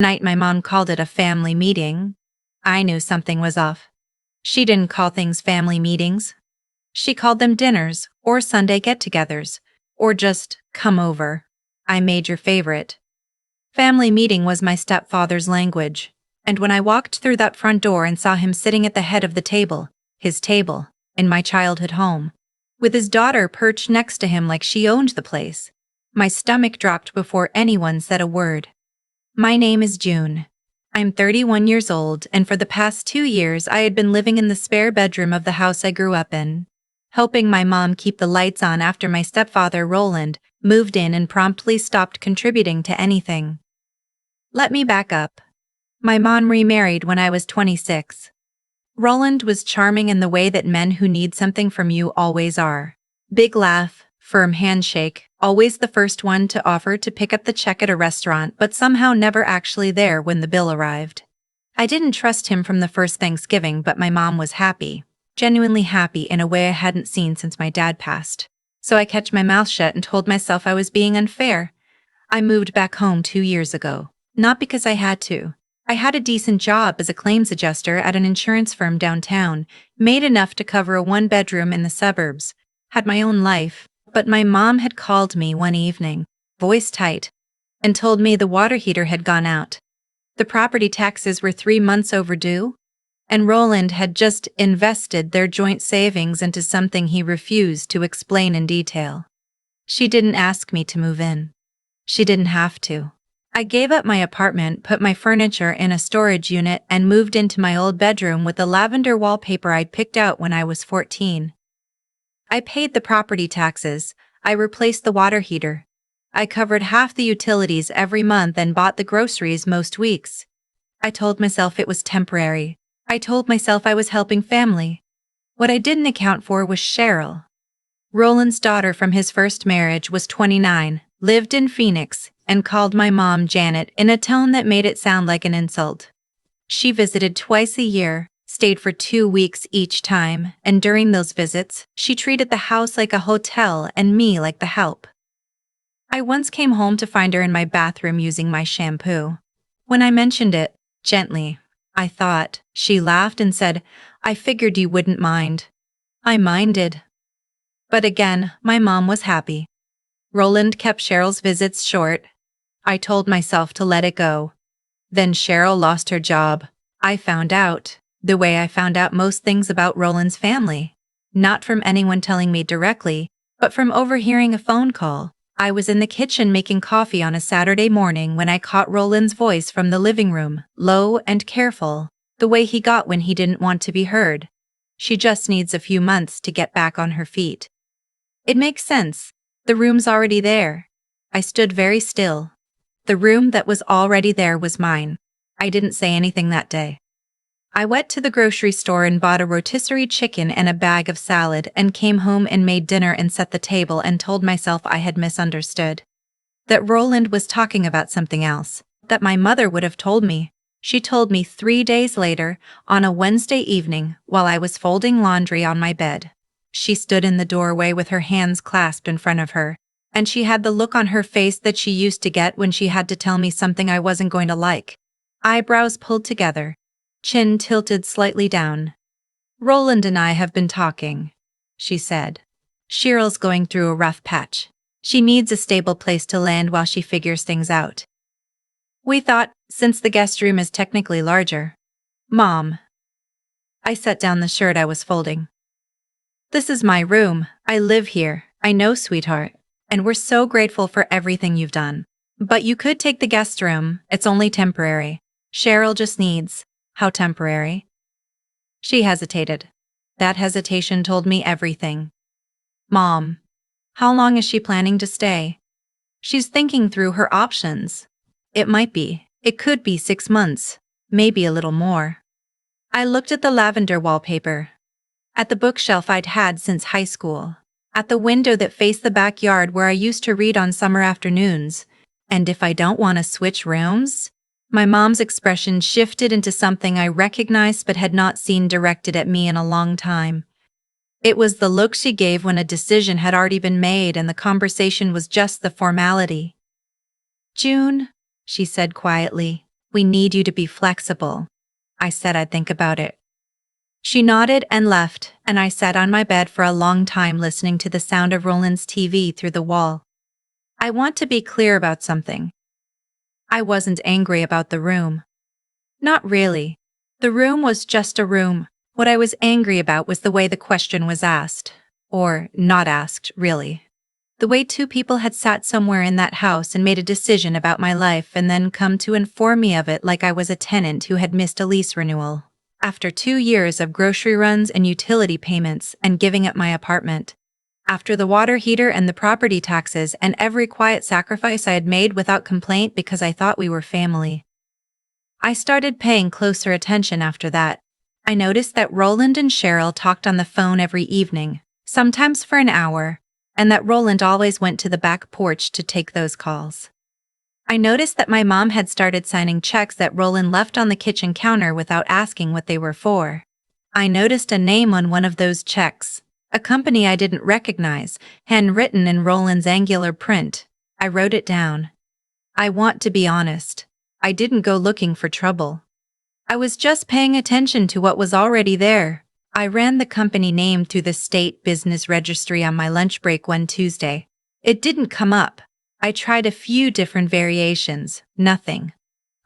Night my mom called it a family meeting. I knew something was off. She didn't call things family meetings. She called them dinners, or Sunday get-togethers, or just come over. I made your favorite. Family meeting was my stepfather's language, and when I walked through that front door and saw him sitting at the head of the table, his table, in my childhood home, with his daughter perched next to him like she owned the place, my stomach dropped before anyone said a word. My name is June. I'm 31 years old, and for the past 2 years I had been living in the spare bedroom of the house I grew up in, helping my mom keep the lights on after my stepfather, Roland, moved in and promptly stopped contributing to anything. Let me back up. My mom remarried when I was 26. Roland was charming in the way that men who need something from you always are. Big laugh, firm handshake, always the first one to offer to pick up the check at a restaurant but somehow never actually there when the bill arrived. I didn't trust him from the first Thanksgiving, but my mom was happy, genuinely happy in a way I hadn't seen since my dad passed. So I kept my mouth shut and told myself I was being unfair. I moved back home 2 years ago, not because I had to. I had a decent job as a claims adjuster at an insurance firm downtown, made enough to cover a one-bedroom in the suburbs, had my own life, but my mom had called me one evening, voice tight, and told me the water heater had gone out. The property taxes were 3 months overdue, and Roland had just invested their joint savings into something he refused to explain in detail. She didn't ask me to move in. She didn't have to. I gave up my apartment, put my furniture in a storage unit, and moved into my old bedroom with the lavender wallpaper I'd picked out when I was 14. I paid the property taxes, I replaced the water heater. I covered half the utilities every month and bought the groceries most weeks. I told myself it was temporary. I told myself I was helping family. What I didn't account for was Sheryl. Roland's daughter from his first marriage was 29, lived in Phoenix, and called my mom Janet in a tone that made it sound like an insult. She visited twice a year, stayed for 2 weeks each time, and during those visits, she treated the house like a hotel and me like the help. I once came home to find her in my bathroom using my shampoo. When I mentioned it, gently, I thought, she laughed and said, "I figured you wouldn't mind." I minded. But again, my mom was happy. Roland kept Cheryl's visits short. I told myself to let it go. Then Sheryl lost her job. I found out, the way I found out most things about Roland's family. Not from anyone telling me directly, but from overhearing a phone call. I was in the kitchen making coffee on a Saturday morning when I caught Roland's voice from the living room, low and careful, the way he got when he didn't want to be heard. She just needs a few months to get back on her feet. It makes sense. The room's already there. I stood very still. The room that was already there was mine. I didn't say anything that day. I went to the grocery store and bought a rotisserie chicken and a bag of salad and came home and made dinner and set the table and told myself I had misunderstood. That Roland was talking about something else, that my mother would have told me. She told me 3 days later, on a Wednesday evening, while I was folding laundry on my bed. She stood in the doorway with her hands clasped in front of her, and she had the look on her face that she used to get when she had to tell me something I wasn't going to like. Eyebrows pulled together, chin tilted slightly down. "Roland and I have been talking," she said. "Sheryl's going through a rough patch. She needs a stable place to land while she figures things out. We thought, since the guest room is technically larger." "Mom." I set down the shirt I was folding. "This is my room. I live here. I know, sweetheart. And we're so grateful for everything you've done. But you could take the guest room. It's only temporary. Sheryl just needs..." "How temporary?" She hesitated. That hesitation told me everything. "Mom, how long is she planning to stay?" "She's thinking through her options. It could be 6 months, maybe a little more." I looked at the lavender wallpaper, at the bookshelf I'd had since high school, at the window that faced the backyard where I used to read on summer afternoons. "And if I don't want to switch rooms?" My mom's expression shifted into something I recognized but had not seen directed at me in a long time. It was the look she gave when a decision had already been made and the conversation was just the formality. "June," she said quietly, We need you to be flexible. I said I'd think about it. She nodded and left, and I sat on my bed for a long time listening to the sound of Roland's TV through the wall. I want to be clear about something. I wasn't angry about the room. Not really. The room was just a room. What I was angry about was the way the question was asked. Or not asked, really. The way two people had sat somewhere in that house and made a decision about my life and then come to inform me of it like I was a tenant who had missed a lease renewal. After 2 years of grocery runs and utility payments and giving up my apartment. After the water heater and the property taxes and every quiet sacrifice I had made without complaint because I thought we were family. I started paying closer attention after that. I noticed that Roland and Sheryl talked on the phone every evening, sometimes for an hour, and that Roland always went to the back porch to take those calls. I noticed that my mom had started signing checks that Roland left on the kitchen counter without asking what they were for. I noticed a name on one of those checks, a company I didn't recognize, handwritten in Roland's angular print. I wrote it down. I want to be honest. I didn't go looking for trouble. I was just paying attention to what was already there. I ran the company name through the state business registry on my lunch break one Tuesday. It didn't come up. I tried a few different variations. Nothing.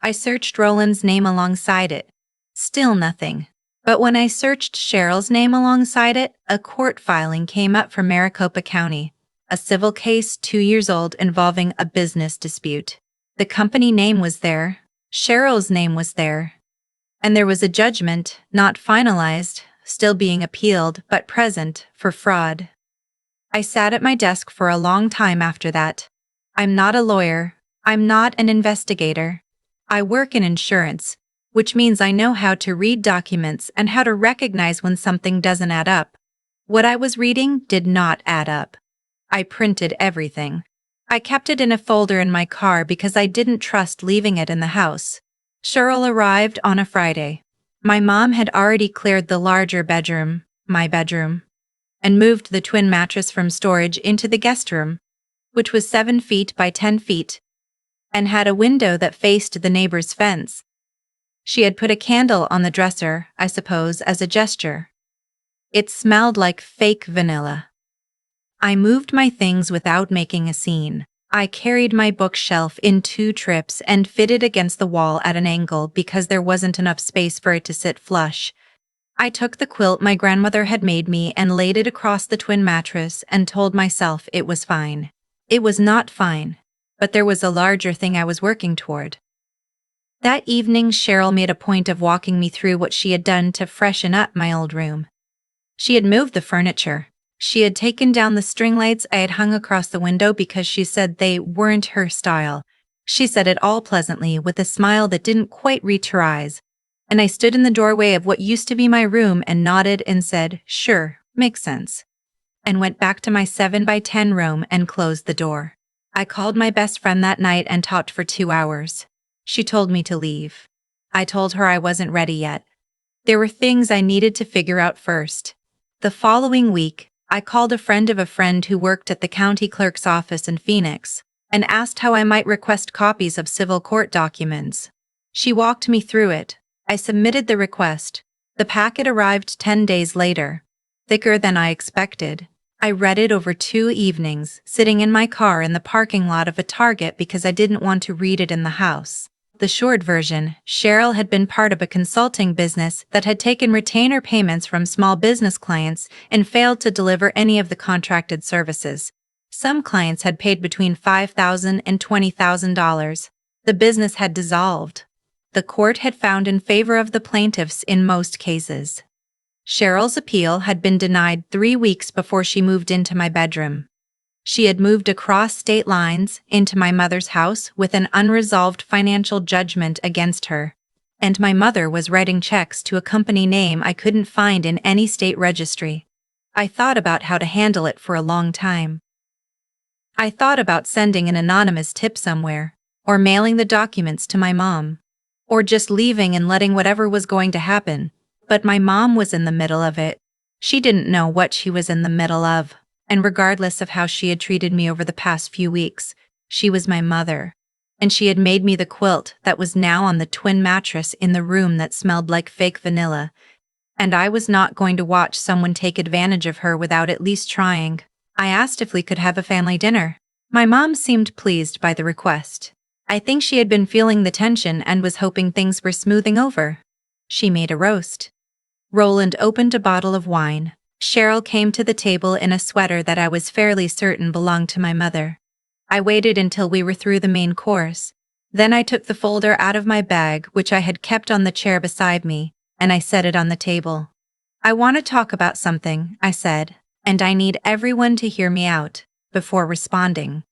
I searched Roland's name alongside it. Still nothing. But when I searched Sheryl's name alongside it, a court filing came up from Maricopa County. A civil case 2 years old involving a business dispute. The company name was there. Sheryl's name was there. And there was a judgment, not finalized, still being appealed, but present, for fraud. I sat at my desk for a long time after that. I'm not a lawyer. I'm not an investigator. I work in insurance, which means I know how to read documents and how to recognize when something doesn't add up. What I was reading did not add up. I printed everything. I kept it in a folder in my car because I didn't trust leaving it in the house. Sheryl arrived on a Friday. My mom had already cleared the larger bedroom, my bedroom, and moved the twin mattress from storage into the guest room, which was 7 feet by 10 feet, and had a window that faced the neighbor's fence. She had put a candle on the dresser, I suppose, as a gesture. It smelled like fake vanilla. I moved my things without making a scene. I carried my bookshelf in 2 trips and fitted against the wall at an angle because there wasn't enough space for it to sit flush. I took the quilt my grandmother had made me and laid it across the twin mattress and told myself it was fine. It was not fine, but there was a larger thing I was working toward. That evening, Sheryl made a point of walking me through what she had done to freshen up my old room. She had moved the furniture. She had taken down the string lights I had hung across the window because she said they weren't her style. She said it all pleasantly with a smile that didn't quite reach her eyes. And I stood in the doorway of what used to be my room and nodded and said, "Sure, makes sense," and went back to my 7 by 10 room and closed the door. I called my best friend that night and talked for 2 hours. She told me to leave. I told her I wasn't ready yet. There were things I needed to figure out first. The following week, I called a friend of a friend who worked at the county clerk's office in Phoenix and asked how I might request copies of civil court documents. She walked me through it. I submitted the request. The packet arrived 10 days later, thicker than I expected. I read it over 2 evenings, sitting in my car in the parking lot of a Target because I didn't want to read it in the house. The short version, Sheryl had been part of a consulting business that had taken retainer payments from small business clients and failed to deliver any of the contracted services. Some clients had paid between $5,000 and $20,000. The business had dissolved. The court had found in favor of the plaintiffs in most cases. Sheryl's appeal had been denied 3 weeks before she moved into my bedroom. She had moved across state lines into my mother's house with an unresolved financial judgment against her, and my mother was writing checks to a company name I couldn't find in any state registry. I thought about how to handle it for a long time. I thought about sending an anonymous tip somewhere, or mailing the documents to my mom, or just leaving and letting whatever was going to happen. But my mom was in the middle of it. She didn't know what she was in the middle of, and regardless of how she had treated me over the past few weeks, she was my mother. and she had made me the quilt that was now on the twin mattress in the room that smelled like fake vanilla, and I was not going to watch someone take advantage of her without at least trying. I asked if we could have a family dinner. My mom seemed pleased by the request. I think she had been feeling the tension and was hoping things were smoothing over. She made a roast. Roland opened a bottle of wine. Sheryl came to the table in a sweater that I was fairly certain belonged to my mother. I waited until we were through the main course. Then I took the folder out of my bag, which I had kept on the chair beside me, and I set it on the table. I want to talk about something, I said, and I need everyone to hear me out before responding.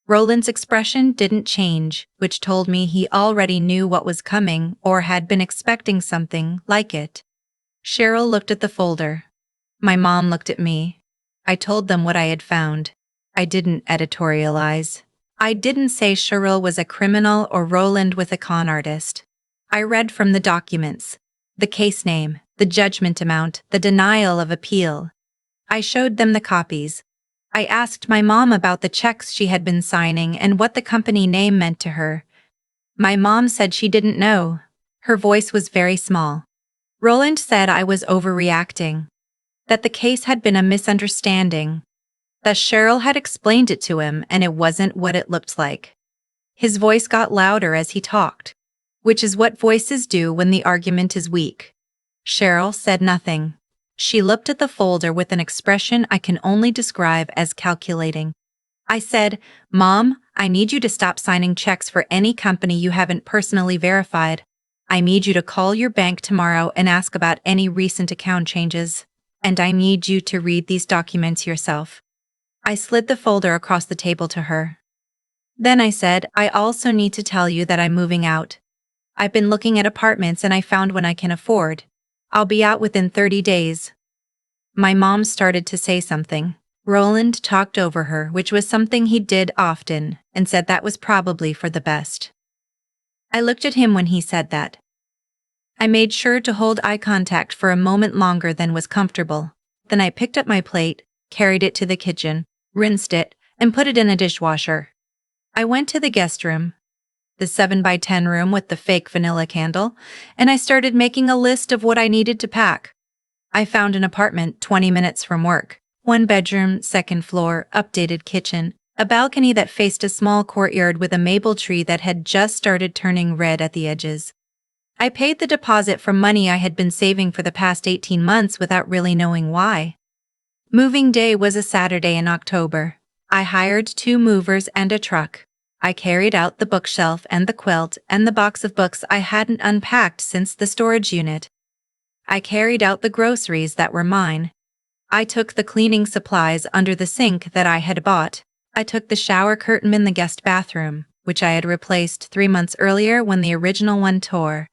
Roland's expression didn't change, which told me he already knew what was coming or had been expecting something like it. Sheryl looked at the folder. My mom looked at me. I told them what I had found. I didn't editorialize. I didn't say Sheryl was a criminal or Roland was a con artist. I read from the documents, the case name, the judgment amount, the denial of appeal. I showed them the copies. I asked my mom about the checks she had been signing and what the company name meant to her. My mom said she didn't know. Her voice was very small. Roland said I was overreacting, that the case had been a misunderstanding, that Sheryl had explained it to him and it wasn't what it looked like. His voice got louder as he talked, which is what voices do when the argument is weak. Sheryl said nothing. She looked at the folder with an expression I can only describe as calculating. I said, "Mom, I need you to stop signing checks for any company you haven't personally verified. I need you to call your bank tomorrow and ask about any recent account changes. And I need you to read these documents yourself." I slid the folder across the table to her. Then I said, "I also need to tell you that I'm moving out. I've been looking at apartments and I found one I can afford. I'll be out within 30 days. My mom started to say something. Roland talked over her, which was something he did often, and said that was probably for the best. I looked at him when he said that. I made sure to hold eye contact for a moment longer than was comfortable. Then I picked up my plate, carried it to the kitchen, rinsed it, and put it in a dishwasher. I went to the guest room, the 7x10 room with the fake vanilla candle, and I started making a list of what I needed to pack. I found an apartment 20 minutes from work, 1 bedroom, 2nd floor, updated kitchen, a balcony that faced a small courtyard with a maple tree that had just started turning red at the edges. I paid the deposit from money I had been saving for the past 18 months without really knowing why. Moving day was a Saturday in October. I hired 2 movers and a truck. I carried out the bookshelf and the quilt and the box of books I hadn't unpacked since the storage unit. I carried out the groceries that were mine. I took the cleaning supplies under the sink that I had bought. I took the shower curtain in the guest bathroom, which I had replaced 3 months earlier when the original one tore.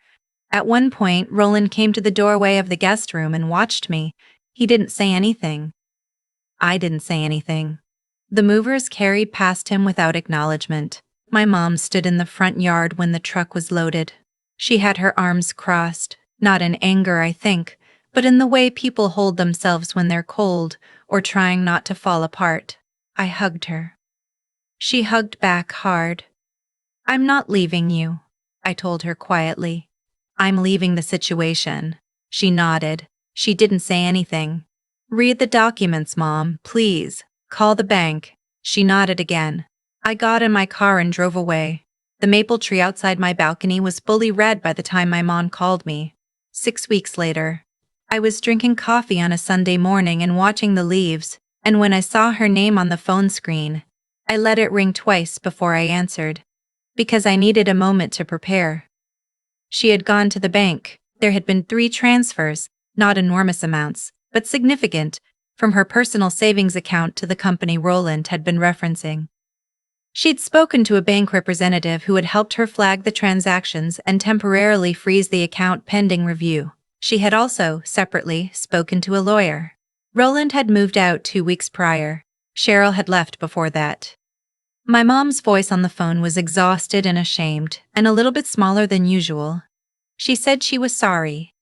At one point, Roland came to the doorway of the guest room and watched me. He didn't say anything. I didn't say anything. The movers carried past him without acknowledgement. My mom stood in the front yard when the truck was loaded. She had her arms crossed, not in anger, I think, but in the way people hold themselves when they're cold or trying not to fall apart. I hugged her. She hugged back hard. "I'm not leaving you," I told her quietly. "I'm leaving the situation." She nodded. She didn't say anything. "Read the documents, Mom, please. Call the bank." She nodded again. I got in my car and drove away. The maple tree outside my balcony was fully red by the time my mom called me. 6 weeks later, I was drinking coffee on a Sunday morning and watching the leaves, and when I saw her name on the phone screen, I let it ring twice before I answered, because I needed a moment to prepare. She had gone to the bank. There had been 3 transfers, not enormous amounts, but significant, from her personal savings account to the company Roland had been referencing. She'd spoken to a bank representative who had helped her flag the transactions and temporarily freeze the account pending review. She had also, separately, spoken to a lawyer. Roland had moved out 2 weeks prior. Sheryl had left before that. My mom's voice on the phone was exhausted and ashamed, and a little bit smaller than usual. She said she was sorry.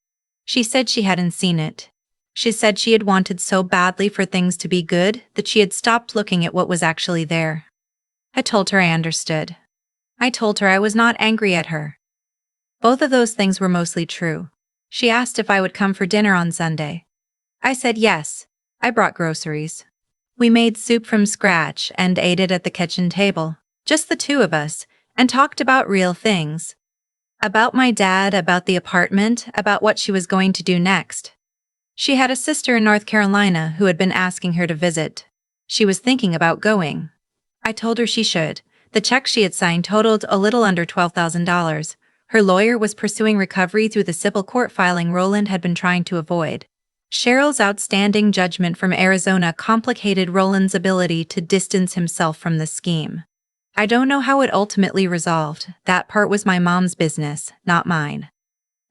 She said she hadn't seen it. She said she had wanted so badly for things to be good that she had stopped looking at what was actually there. I told her I understood. I told her I was not angry at her. Both of those things were mostly true. She asked if I would come for dinner on Sunday. I said yes. I brought groceries. We made soup from scratch and ate it at the kitchen table, just the two of us, and talked about real things. About my dad, about the apartment, about what she was going to do next. She had a sister in North Carolina who had been asking her to visit. She was thinking about going. I told her she should. The check she had signed totaled a little under $12,000. Her lawyer was pursuing recovery through the civil court filing Roland had been trying to avoid. Cheryl's outstanding judgment from Arizona complicated Roland's ability to distance himself from the scheme. I don't know how it ultimately resolved. That part was my mom's business, not mine.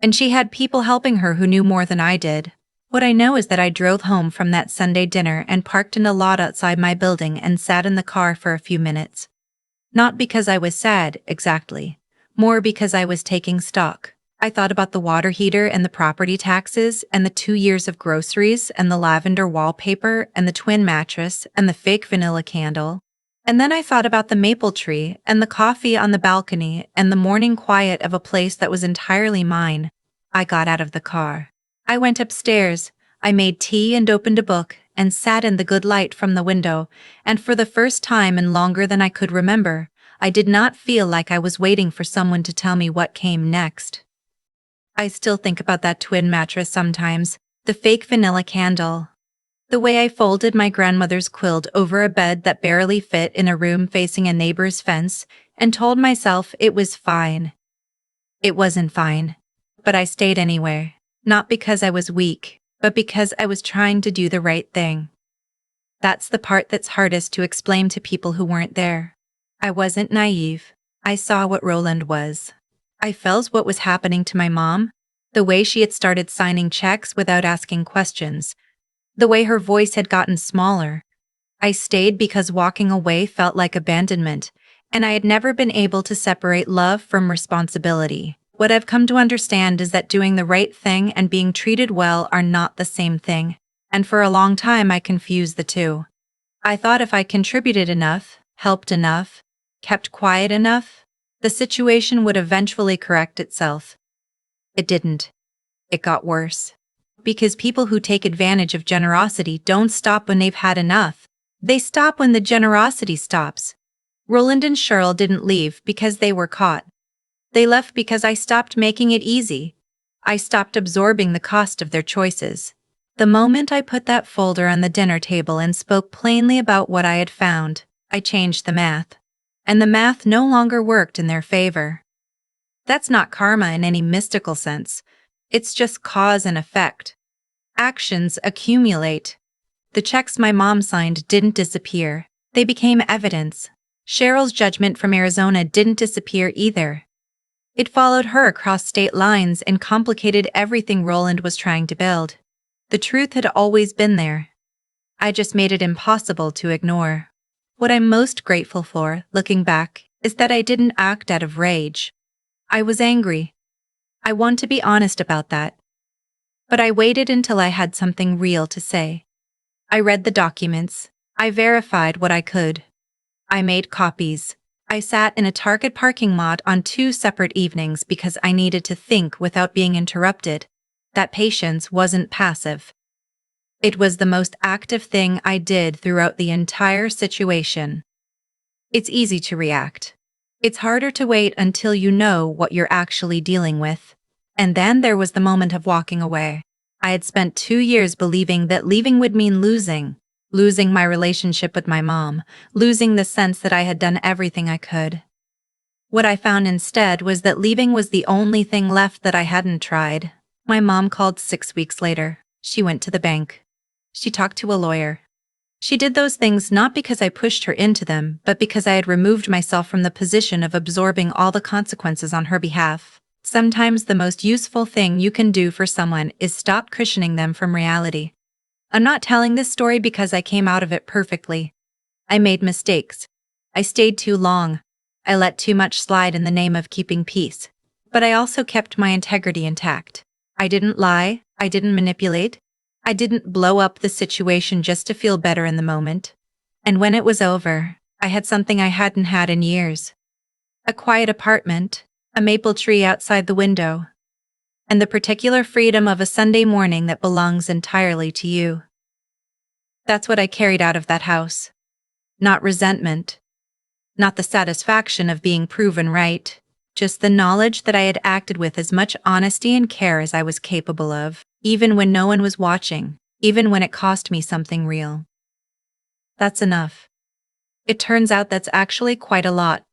And she had people helping her who knew more than I did. What I know is that I drove home from that Sunday dinner and parked in a lot outside my building and sat in the car for a few minutes. Not because I was sad, exactly. More because I was taking stock. I thought about the water heater and the property taxes and the 2 years of groceries and the lavender wallpaper and the twin mattress and the fake vanilla candle. And then I thought about the maple tree and the coffee on the balcony and the morning quiet of a place that was entirely mine. I got out of the car. I went upstairs. I made tea and opened a book and sat in the good light from the window, and for the first time in longer than I could remember, I did not feel like I was waiting for someone to tell me what came next. I still think about that twin mattress sometimes, the fake vanilla candle. The way I folded my grandmother's quilt over a bed that barely fit in a room facing a neighbor's fence and told myself it was fine. It wasn't fine. But I stayed anyway, not because I was weak, but because I was trying to do the right thing. That's the part that's hardest to explain to people who weren't there. I wasn't naive. I saw what Roland was. I felt what was happening to my mom, the way she had started signing checks without asking questions, the way her voice had gotten smaller. I stayed because walking away felt like abandonment, and I had never been able to separate love from responsibility. What I've come to understand is that doing the right thing and being treated well are not the same thing, and for a long time I confused the two. I thought if I contributed enough, helped enough, kept quiet enough, the situation would eventually correct itself. It didn't. It got worse. Because people who take advantage of generosity don't stop when they've had enough. They stop when the generosity stops. Roland and Sheryl didn't leave because they were caught. They left because I stopped making it easy. I stopped absorbing the cost of their choices. The moment I put that folder on the dinner table and spoke plainly about what I had found, I changed the math. And the math no longer worked in their favor. That's not karma in any mystical sense. It's just cause and effect. Actions accumulate. The checks my mom signed didn't disappear. They became evidence. Cheryl's judgment from Arizona didn't disappear either. It followed her across state lines and complicated everything Roland was trying to build. The truth had always been there. I just made it impossible to ignore. What I'm most grateful for, looking back, is that I didn't act out of rage. I was angry. I want to be honest about that. But I waited until I had something real to say. I read the documents. I verified what I could. I made copies. I sat in a Target parking lot on 2 separate evenings because I needed to think without being interrupted. That patience wasn't passive. It was the most active thing I did throughout the entire situation. It's easy to react. It's harder to wait until you know what you're actually dealing with. And then there was the moment of walking away. I had spent 2 years believing that leaving would mean losing my relationship with my mom, losing the sense that I had done everything I could. What I found instead was that leaving was the only thing left that I hadn't tried. My mom called 6 weeks later. She went to the bank. She talked to a lawyer. She did those things not because I pushed her into them, but because I had removed myself from the position of absorbing all the consequences on her behalf. Sometimes the most useful thing you can do for someone is stop cushioning them from reality. I'm not telling this story because I came out of it perfectly. I made mistakes. I stayed too long. I let too much slide in the name of keeping peace. But I also kept my integrity intact. I didn't lie. I didn't manipulate. I didn't blow up the situation just to feel better in the moment. And when it was over, I had something I hadn't had in years. A quiet apartment, a maple tree outside the window, and the particular freedom of a Sunday morning that belongs entirely to you. That's what I carried out of that house. Not resentment, not the satisfaction of being proven right, just the knowledge that I had acted with as much honesty and care as I was capable of, even when no one was watching, even when it cost me something real. That's enough. It turns out that's actually quite a lot.